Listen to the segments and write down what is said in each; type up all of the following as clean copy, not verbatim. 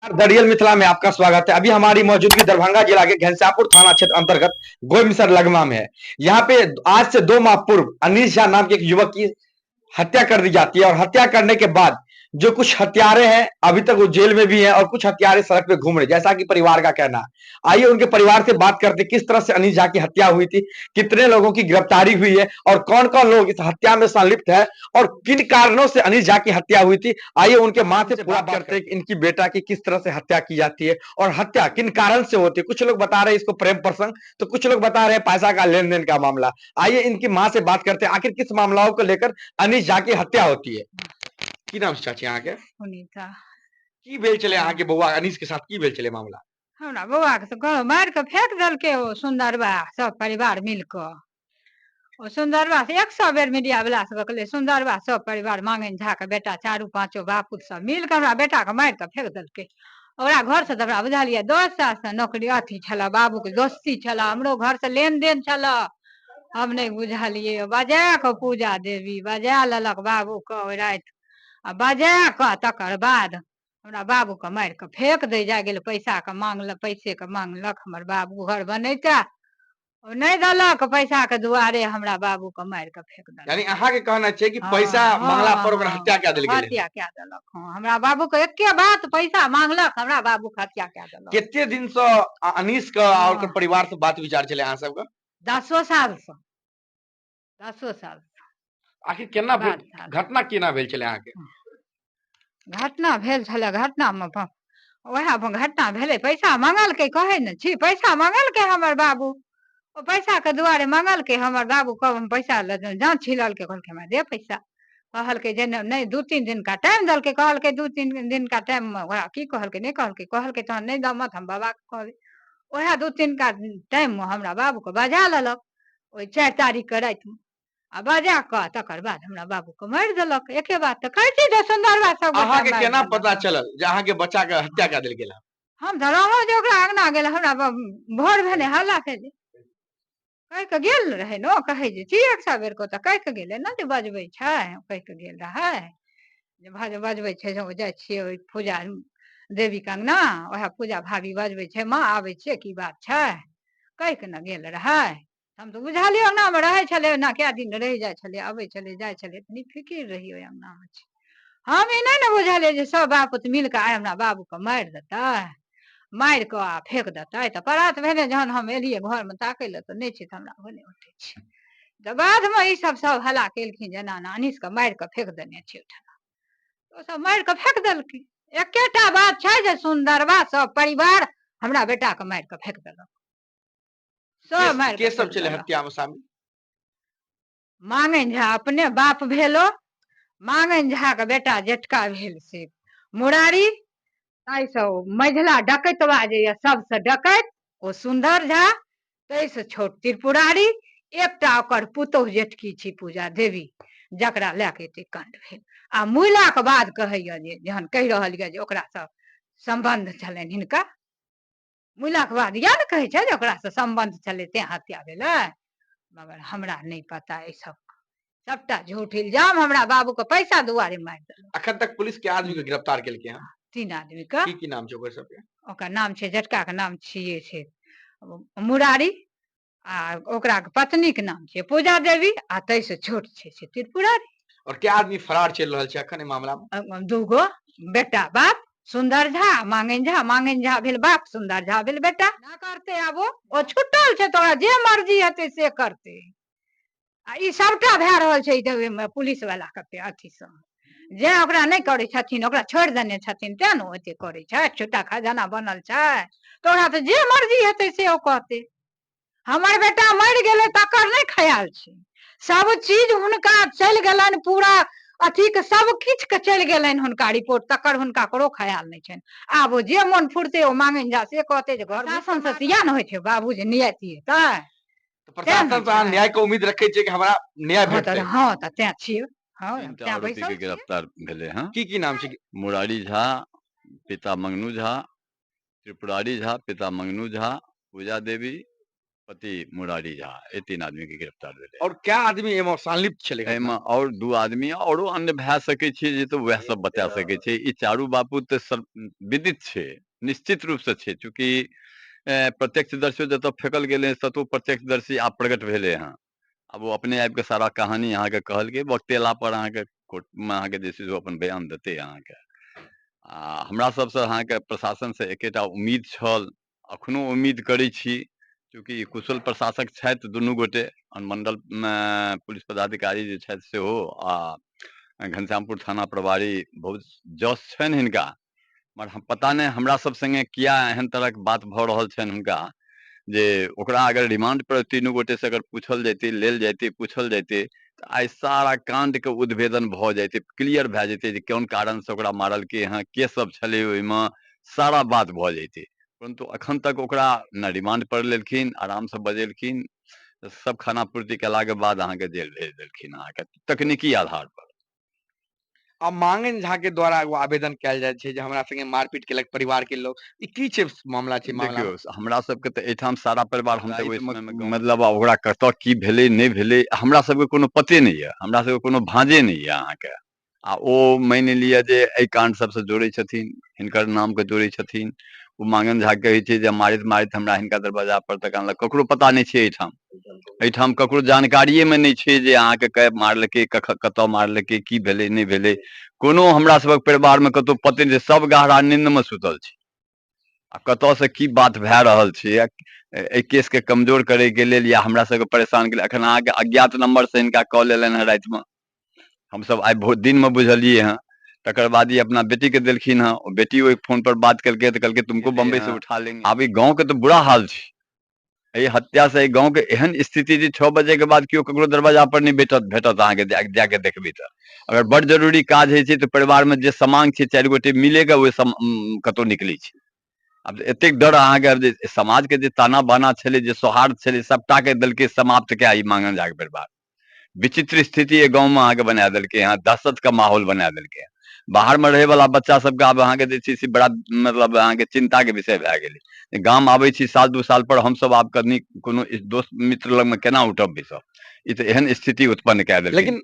दड़ियल मिथिला में आपका स्वागत है। अभी हमारी मौजूदगी दरभंगा जिला के घनश्यामपुर थाना क्षेत्र अंतर्गत गोइमसर लगमा में है। यहाँ पे आज से 2 माह पूर्व अनीश झा नाम के एक युवक की हत्या कर दी जाती है और हत्या करने के बाद जो कुछ हत्यारे हैं अभी तक वो जेल में भी हैं और कुछ हत्यारे सड़क पे घूम रहे, जैसा कि परिवार का कहना है। आइए उनके परिवार से बात करते हैं, किस तरह से अनीश झा की हत्या हुई थी, कितने लोगों की गिरफ्तारी हुई है और कौन कौन लोग इस हत्या में संलिप्त है और किन कारणों से अनीश झा की हत्या हुई थी। आइए उनके मां से पूरा बात करते हैं कि इनकी बेटा की किस तरह से हत्या की जाती है और हत्या किन कारण से होती है। कुछ लोग बता रहे हैं इसको प्रेम प्रसंग, तो कुछ लोग बता रहे हैं पैसा का लेन देन का मामला। आइए इनकी मां से बात करते हैं आखिर किस मामलाओं को लेकर अनीश झा की हत्या होती है। की नाम से चाची अहाँ के? सुनीता। की भेल चले अहाँ के बौआ अनीश के साथ की भेल चले मामला? हमरा बौआ के घर मार के फेंक देलकै ओ सुंदरबा सब परिवार मिल के। ओ सुंदरबा से 100 बेर मीडिया वाला सब कहले सुंदरबा सब परिवार मांगन झा के बेटा 4-5 बापूत सब मिल के हमरा बेटा के मार के फेंक देलकै। ओकरा घर से तो हमरा बुझलिए 10 साल से नौकरी अथी छला, बाबू के दोस्ती छला, हमरो घर से लेन देन छला। हम नहीं बुझलिए, बजा के पूजा देवी बजा लेलक बाबू के ओइ रात आ बजा के तकर बाद हमरा बाबू के मार के फेंक दे जा गेल। पैसा के मांगलक, पैसे के मांगलक, हमर बाबू घर बनैता ओ नहीं दलक, पैसा के दुआरे हमरा बाबू के मार के फेंक देलक। यानी अहाँ के कहना छै कि पैसा मांगला पर ओकर हत्या कऽ देल गेलै। हत्या कऽ देलक। हाँ, हमरा बाबू के एके बात पैसा मांगलक, हमरा बाबू के हत्या कऽ देलक। केते दिन से अनीश के और ओकर परिवार से बात विचार चले अहाँ सब के? 10 साल से। 10 साल से। आखिर केना घटना केना भेल चले अहाँ के? घटना भेल छलै, घटना में वह घटना भेले, पैसा मांगलकै, कहे न छी पैसा मांगलकै हमर बाबू। ओ पैसा के दुआरे मांगलकै हमर बाबू कब हम पैसा जांच छिललकै, कहलकै हमरा दे पैसा। कहलकै जे नहीं 2-3 दिन का टाइम दलकै, कहलकै 2-3 दिन का टाइम में ओकरा की कहलकै नहीं कहलकै, कहलकै तहन नहीं दमत हम बाबा के कहबै। ओहे 2-3 का टाइम में हमरा बाबू के बजा लेलक ओइ 4 तारीख के रात में आ बजा के तकर बाद हमरा बाबू के मार देलक। एके बात तो कहै छी जे सुंदरबा सब अहाँ के केना पता चलल जे अहाँ के बच्चा के हत्या कऽ देल गेल? हम तो रहलो जे ओकरा अंगना गेल, हमरा भोर भेने हल्ला भेले, कह के गेल रहे न, कहे जे छी 100 बेर को तो कह के गेले न जे बजबै छै, कह के गेल रहे जे बजबै छै जे जाइ छियै ओइ पूजा देवी के अंगना, ओहे पूजा भाभी बजबै छै माँ आबै छियै की बात छै, कह के न गेल रहे। हम तो बुझलिए अंगना में रहे छले ना, कए दिन रह जाय छले, आबै छले जाय छले, तनी फिकिर रही ओइ अंगना में। हम ई नहीं न बुझलिए जे सब बापूत मिल के आइ हमरा बाबू के मार देतै, मार के आ फेंक देतै। तो परात भेने जहन हम एलिए घर में ताकै ले तो नहीं छै, तो हमरा होने उठे छै। तो बाद में ई सब हल्ला केलखिन जेना अनीश के मार के फेंक देने छै ओइठना, तो सब मार के फेंक देलकै। एकेटा बात छै जे सुंदरबा सब परिवार हमरा बेटा के मार के फेंक देलक। सब मार के सब चले हत्या में शामिल? मांगन झा अपने बाप भेलो, मांगन झा के बेटा जेठका भेल से मुरारी, मझिला डकैतवा जे ये सबसे डकैत ओ सुंदर झा, तैसे छोट त्रिपुरारी, एकटा ओकर पुतोह जेठकी छी पूजा देवी, जकरा लेके एते कांड भेल। आ मुइला के बाद कहैया जे जहन कहि रहल ये जे ओकरा से संबंध छलनि हिनका, मुइला के बाद इएह ने कहै छै जे ओकरा से संबंध छलै तें हत्या भेलै, मगर हमरा नहीं पता ई सब सबटा झूठ इल्जाम हमरा बाबू के पैसा दुआरे मार देलक। अखन तक पुलिस के आदमी के गिरफ्तार केलकै हैं? 3 आदमी के। की नाम छै ओकर सबके? ओकर नाम छै जेठका के नाम छियै से मुरारी, आ ओकरा के पत्नी के नाम छै पूजा देवी, आ तै से छोट छै से त्रिपुरारी। और क्या आदमी फरार चल रहल छै अखन ए मामला में? 2 गो बेटा बाप, सुंदर झा मांगन झा भेल बाप, सुंदर झा भेल बेटा। ना करते आब ओ छुटल छै, तोरा जे मर्जी हेतै से करते। आ ई सबटा भए रहल छै पुलिस वाला के अथी से, जे ओकरा नहीं करे छथिन ओकरा छोड़ देने छथिन तें न ओते करे छै, छोटा खजाना बनल छै तो ओकरा तो जे मर्जी हेतै से ओ कहते। हमर बेटा मर गेलै तकर नहीं ख्याल छै, सब चीज हुनका चल गेलन पूरा अथी के, सब किछ के चल गेलन हुनका रिपोर्ट, तकर हुनका करो ख्याल नहीं छन। आब जे मन फुरते ओ मांगन जा से कहते जे घर शासन से सिया न होय छै बाबू जे नियति हेतै। तो प्रशासन से अहाँ न्याय के उम्मीद रखे छियै कि हमरा न्याय भेटतै? हाँ त तें छियै। हाँ, 3टा आरोपी के गिरफ्तार भेले हैं। की नाम छै? मुरारी झा पिता मंगनू झा, त्रिपुरारी झा पिता मंगनू झा, पूजा देवी पति मुरारी झा, ये 3 आदमी के गिरफ्तार भेलै। और क्या आदमी एमे संलिप्त छलै घटना एहिमे और 2 आदमी औरो अन्य भए सकै छै जे तऽ वएह सब बता सकै छै। ई चारू बाबू तऽ विदित छै, निश्चित रूप से छै, चूँकि प्रत्यक्षदर्शी जतऽ फेकल गेलै ततौ प्रत्यक्षदर्शी आब प्रकट भेलै हँ। अब वो अपने आबि के सारा कहानी अहाँके कहलकै, वक्तेला पर अहाँके कोर्ट में अहाँके जे छै से अपन बयान देतै अहाँके। आ हमरा सबसँ अहाँके प्रशासन से एकेटा उम्मीद छल, अखनो उम्मीद करै छी, चूँकि कुशल प्रशासक छथि दुनू गोटे, अनुमंडल पुलिस पदाधिकारी जे छथि सेहो, आ घनश्यामपुर थाना प्रभारी बहुत जस छनि हिनका। मगर हम पता नहीं हमरा सब संगे किया एहन तरहक बात भऽ रहल छनि हुनका, जे ओकरा अगर रिमांड पर तीनू गोटे से अगर पूछल जैते, लेल जैते, पूछल जैते, तऽ आइ सारा कांड के उद्भेदन भऽ जैते, क्लियर भए जेतै जे कोन कारण से ओकरा मारलकै हँ, के सब छलै ओहिमे, सारा बात भऽ जैते। परंतु अखन तक ओकरा न रिमांड पर लेलखिन, आराम से बजेलखिन, सब खाना पूर्ति केला के बाद अहाँके जेल भेज देलखिन अहाँके तकनीकी आधार पर। अब मांगन झा के द्वारा एगो आवेदन कयल जाय छै जे हमरा संगे मारपीट केलक परिवार के लोग, ई की छै मामला छै मामला में? देखियौ हमरा सबके तऽ एहिठाम सारा परिवार, हम तऽ ओहि समयमे मतलब ओकरा कतऽ की भेलै नहि भेलै हमरा सबके कोनो पते नहि यऽ, हमरा सबके कोनो भांजे नहि यऽ अहाँके। आ ओ मानि लिअ जे एहि कांड सबसँ जोड़ै छथिन, हिनकर नामके जोड़ै छथिन। ओ मांगन झा कहै छै जे मारैत मारैत हमरा हिनका दरवाजा पर तक आनलक, ककरो पता नहि छै एहिठाम, एहिठाम ककरो जानकारिएमे नहि छै जे अहाँके के मारलकै, कतऽ मारलकै, की भेलै नहि भेलै, कोनो हमरा सबक परिवारमे कतौ पते नहि, सब गहरा नींदमे सुतल छै। आ कतऽ से की बात भए रहल छै, एहि केस के कमजोर करैके लेल या हमरा सबके परेशान के लेल, अखन अहाँके अज्ञात नंबर से हिनका कॉल एलनि हँ रातिमे, हमसब आइ बहुत दिनमे बुझलिए हँ। तकर बाद ही अपना बेटी के देलखिन हँ, बेटी ओहि फोन पर बात केलकै तऽ कहलकै तुमको बम्बई से उठा लेंगे। आब ई गाँव के तो बुरा हाल छै, एहि हत्या से गाँव के एहन स्थिति जे 6 बजे के बाद केओ ककरो दरवाजा पर नहीं भेटत अहाँके जाके देखबै तऽ। अगर बड़ जरूरी काज होइ छै तऽ परिवार में जे समांग छै 4 गोटे मिलेगा ओहि कतौ निकलै छै। अब एतेक डर अहाँके जे समाज के जे ताना बाना छलै, जे सौहार्द छलै, सबटा के देलकै समाप्त कए ई मांगन झा के परिवार। विचित्र स्थिति ये गाँव में अहाँके बना देलकै, यहाँ दहशत का माहौल बना देलकै। बाहर में रहे वाला बच्चा सबके आब अहाँके जे छै से बड़ा मतलब अहाँके चिंता के विषय भए गेलै। गाम आबै छी साल 2 साल पर, हमसब आब कनी कोनो दोस्त मित्र लग में केना उठब बैसब, ई तऽ एहन स्थिति उत्पन्न कए देलकै। लेकिन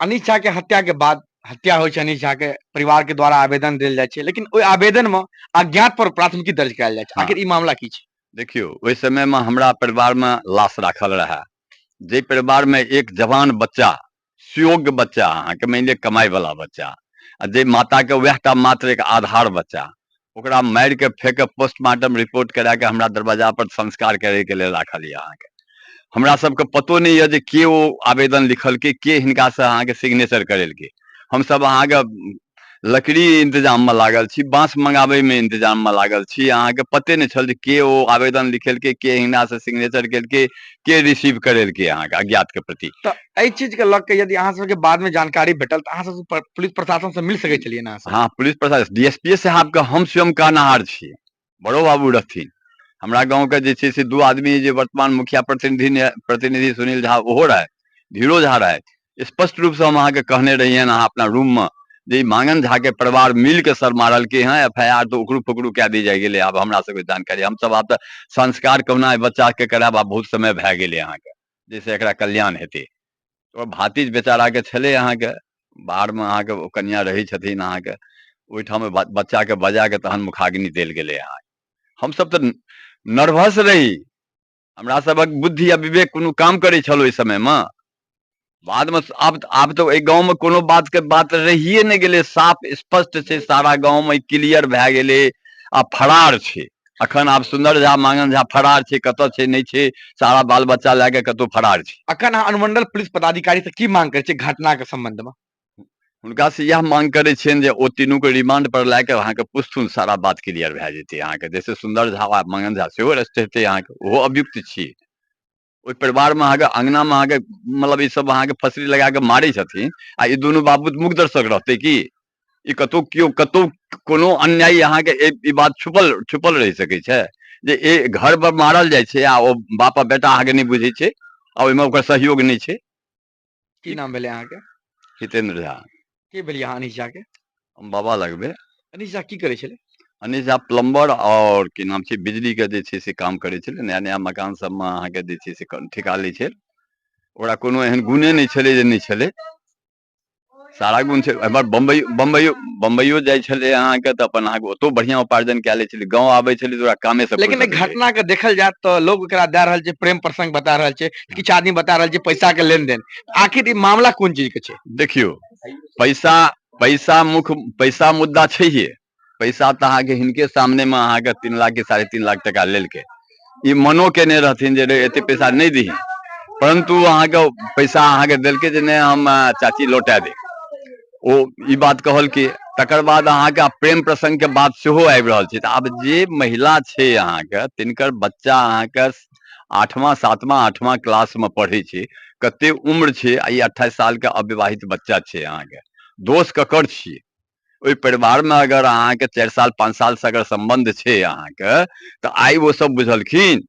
अनिश झा के हत्या के बाद, हत्या होइ छै अनिश झा के परिवार के द्वारा आवेदन देल जाइ छै, लेकिन ओहि आवेदन में अज्ञात पर प्राथमिकी दर्ज कयल जाइ छै, आखिर ई मामला की छै? देखियो ओहि समय में हमरा परिवार में लाश राखल रहे, जे परिवार में एक जवान बच्चा, सुयोग्य बच्चा, अहाँके मानि लिअ कमाई वाला बच्चा, आ जे माता के वएह टा मात्र एक आधार बच्चा, ओकरा मारि के फेंक पोस्टमार्टम रिपोर्ट करा के हमरा दरवाजा पर संस्कार करे के लेल राखल यऽ अहाँके। हमरा सबके पतो नहीं है जे के ओ आवेदन लिखलकै, के हिनका से अहाँके सिग्नेचर करेलकै। हमसब अहाँके लकड़ी इंतजाम में लागल छी, बांस मंगाबे में इंतजाम में लागल छी, अहाँके पते नहीं छल जे के ओ आवेदन लिखेलकै, के हिना से सिग्नेचर केलकै, के रिसीव करेलकै अहाँके अज्ञात के प्रति। तो एहि चीज के लग के यदि अहाँ सबके बाद में जानकारी भेटल तो अहाँ सब पुलिस प्रशासन से मिल सके छलिए ना? हाँ, पुलिस प्रशासन डीएसपी साहब के हम स्वयं कहनाहार छी, बड़ो बाबू रहथिन। हमरा गाँव के जे छै से 2 आदमी जे वर्तमान मुखिया प्रतिनिधि सुनील झा ओहो रहे, धीरो झा रहे, स्पष्ट रूप से हम अहाँके कहने रहियन अहाँ अपना रूम में जे मांगन झा के परिवार मिल के सर मारलकै हैं, FIR तो उकरू फुकरू कए दी जाय गेलै। आब हमरा सबके जानकारी, हमसब आब तऽ संस्कार कहुना बच्चा के कराब आब बहुत समय भए गेलै अहाँके, जैसे एकरा कल्याण हेतै। तो भातिज बेचारा के छलै अहाँके बाहर में, अहाँके ओ कन्या रहै छथिन अहाँके, ओहिठाम बच्चा के बजा के तहन मुखाग्नि देल गेलै अहाँ। हमसब तऽ नर्वस रही, हमरा सबक बुद्धि आ विवेक कोनो काम करै छल ओहि समय में। बाद में आब तो एहि गाँव में कोनो बात के बात रहिए नहीं गेलै, साफ स्पष्ट छै, सारा गाँव में क्लियर भए गेलै, आ फरार छै अखन। आब सुंदर झा मांगन झा फरार छै, कतऽ छै नहीं छै, सारा बाल बच्चा लए के कतौ फरार छै। अखन अहाँ अनुमंडल पुलिस पदाधिकारी से की मांग करे छै घटना के संबंध में? हुनका से यह मांग करे छियनि जे ओ तीनू के रिमांड पर लए के अहाँके पुछथुन, सारा बात क्लियर भए जेतै अहाँके। जैसे सुंदर झा आ मांगन झा सेहो अरेस्ट हेतै अहाँके, ओहो अभियुक्त छी। ओहि परिवार में अहाँके अंगना में अहाँके मतलब ई सब अहाँके फसरी लगा के मारै छथिन, आ ई दुनू बाबू मुख दर्शक रहतै की? ई कतौ केओ कतौ कोनो अन्यायी अहाँके ई बात छुपल रहि सकै छै जे ए घर पर मारल जाइ छै आ ओ बाप आ बेटा अहाँके नहीं बुझै छै, आ ओहिमे ओकर सहयोग नहीं छै? की नाम भेलै अहाँके? हितेंद्र झा। के भेलिए अहाँ अनिश झा के? हम बाबा लगबे। अनिश झा की करे छले? अनिश झा प्लम्बर और की नाम छै बिजली के जे छै से काम करे छलै, नया नया मकान सब में अहाँ के जे छै से ठिका लै छै। ओकरा कोनो एहन गुणे नहीं छलै जे नहीं छलै, सारा गुण छै। एमहर बम्बइयो जाइ छलै अहाँके तऽ अपन अहाँके ओतौ बढ़िया उपार्जन कए लै छलै, गाँव आबै छलै तऽ ओकरा कामे से लेकिन फुर्सत एक रहै। घटना के देखल जाए तो लोग एकरा दे रहल छै प्रेम प्रसंग बता रहल छै, किछु आदमी बता रहल छै पैसा के लेन देन। आखिर ई मामला कोन चीज के छै? देखियो पैसा मुद्दा छैहे। पैसा तऽ अहाँके हिनके सामने में अहाँके 3 लाख के 3.5 लाख टका लेलकै। ई मनो केने रहथिन जे रे एते पैसा नहीं दही, परंतु अहाँके पैसा अहाँके देलकै जे नहीं हम चाची लौटा दे। ओ ई बात कहलकै, तकर बाद अहाँके प्रेम प्रसंग के बात सेहो आबि रहल छै। तऽ आब जे महिला छै अहाँके, तिनकर बच्चा अहाँके 8वां 7वां 8वां क्लास में पढ़ै छै, कते उम्र छै, आ ई 28 साल के अविवाहित बच्चा छै अहाँके। दोष ककर छियै? ओहि परिवार में अगर अहाँके 4 साल 5 साल से अगर संबंध छै अहाँके, तऽ आइ वो सब बुझलखिन